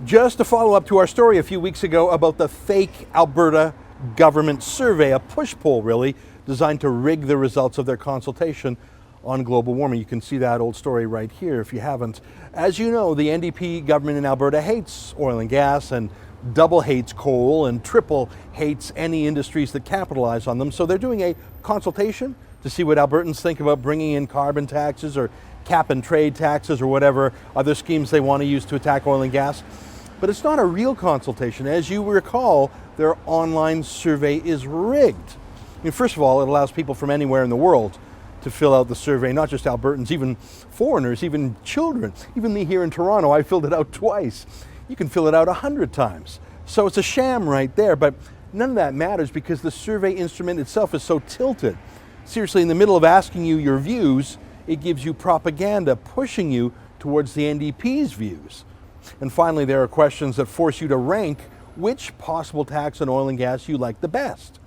Just a follow-up to our story a few weeks ago about the fake Alberta government survey, a push-poll really, designed to rig the results of their consultation on global warming. You can see that old story right here if you haven't. As you know, the NDP government in Alberta hates oil and gas and double hates coal and triple hates any industries that capitalize on them. So they're doing a consultation to see what Albertans think about bringing in carbon taxes or cap and trade taxes or whatever other schemes they want to use to attack oil and gas. But it's not a real consultation. As you recall, their online survey is rigged. I mean, first of all, it allows people from anywhere in the world to fill out the survey, not just Albertans, even foreigners, even children. Even me here in Toronto, I filled it out twice. You can fill it out 100 times. So it's a sham right there, but none of that matters because the survey instrument itself is so tilted. Seriously, in the middle of asking you your views, it gives you propaganda pushing you towards the NDP's views. And finally, there are questions that force you to rank which possible tax on oil and gas you like the best.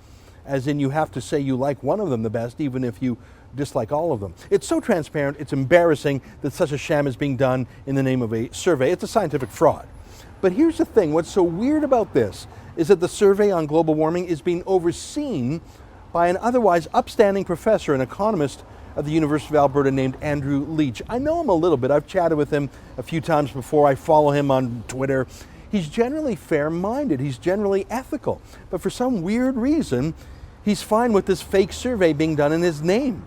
As in, you have to say you like one of them the best, even if you dislike all of them. It's so transparent, it's embarrassing that such a sham is being done in the name of a survey. It's a scientific fraud. But here's the thing, what's so weird about this is that the survey on global warming is being overseen by an otherwise upstanding professor, an economist at the University of Alberta named Andrew Leach. I know him a little bit. I've chatted with him a few times before. I follow him on Twitter. He's generally fair-minded. He's generally ethical. But for some weird reason, he's fine with this fake survey being done in his name.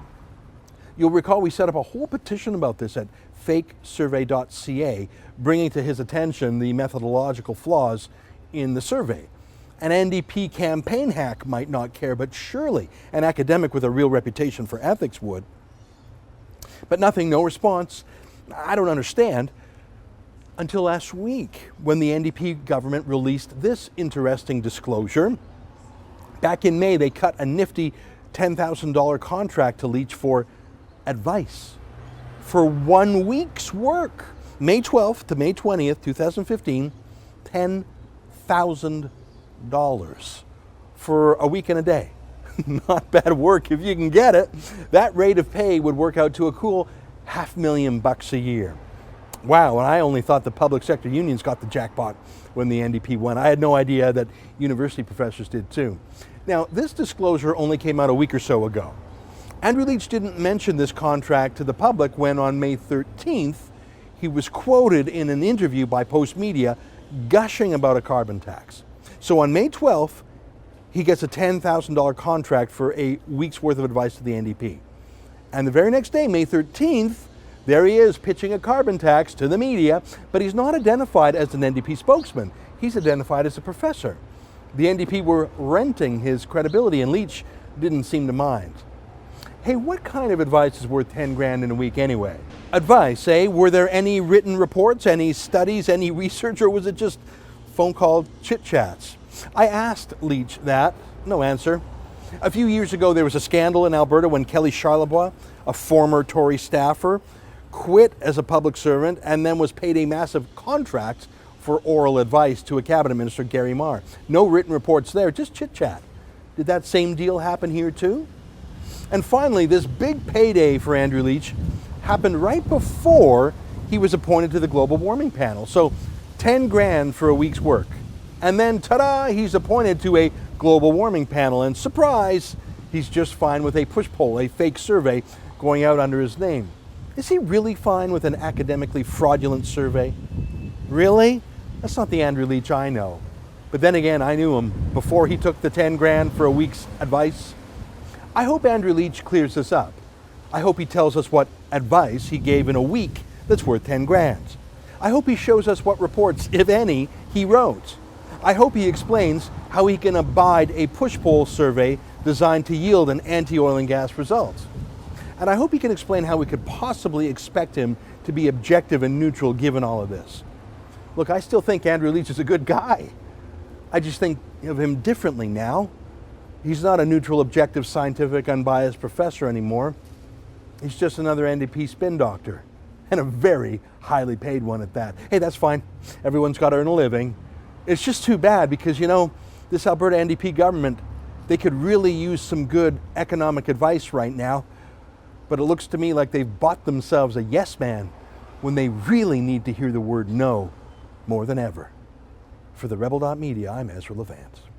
You'll recall we set up a whole petition about this at fakesurvey.ca, bringing to his attention the methodological flaws in the survey. An NDP campaign hack might not care, but surely an academic with a real reputation for ethics would. But nothing, no response. I don't understand. Until last week, when the NDP government released this interesting disclosure. Back in May, they cut a nifty $10,000 contract to Leach for advice for 1 week's work. May 12th to May 20th, 2015, $10,000 for a week and a day. Not bad work if you can get it. That rate of pay would work out to a cool $500,000 a year. Wow, and I only thought the public sector unions got the jackpot when the NDP won. I had no idea that university professors did too. Now, this disclosure only came out a week or so ago. Andrew Leach didn't mention this contract to the public when on May 13th, he was quoted in an interview by Post Media gushing about a carbon tax. So on May 12th, he gets a $10,000 contract for a week's worth of advice to the NDP. And the very next day, May 13th, there he is pitching a carbon tax to the media, but he's not identified as an NDP spokesman. He's identified as a professor. The NDP were renting his credibility, and Leach didn't seem to mind. Hey, what kind of advice is worth 10 grand in a week anyway? Advice, eh? Were there any written reports, any studies, any research, or was it just phone call chit-chats? I asked Leach that, no answer. A few years ago, there was a scandal in Alberta when Kelly Charlebois, a former Tory staffer, quit as a public servant and then was paid a massive contract for oral advice to a cabinet minister, Gary Marr. No written reports there, just chit-chat. Did that same deal happen here too? And finally, this big payday for Andrew Leach happened right before he was appointed to the global warming panel. So 10 grand for a week's work. And then, ta-da, he's appointed to a global warming panel. And surprise, he's just fine with a push poll, a fake survey going out under his name. Is he really fine with an academically fraudulent survey? Really? That's not the Andrew Leach I know. But then again, I knew him before he took the 10 grand for a week's advice. I hope Andrew Leach clears this up. I hope he tells us what advice he gave in a week that's worth 10 grand. I hope he shows us what reports, if any, he wrote. I hope he explains how he can abide a push poll survey designed to yield an anti-oil and gas result. And I hope he can explain how we could possibly expect him to be objective and neutral given all of this. Look, I still think Andrew Leach is a good guy. I just think of him differently now. He's not a neutral, objective, scientific, unbiased professor anymore. He's just another NDP spin doctor, and a very highly paid one at that. Hey, that's fine. Everyone's got to earn a living. It's just too bad because, you know, this Alberta NDP government, they could really use some good economic advice right now. But it looks to me like they've bought themselves a yes man when they really need to hear the word no more than ever. For TheRebel.media, I'm Ezra Levant.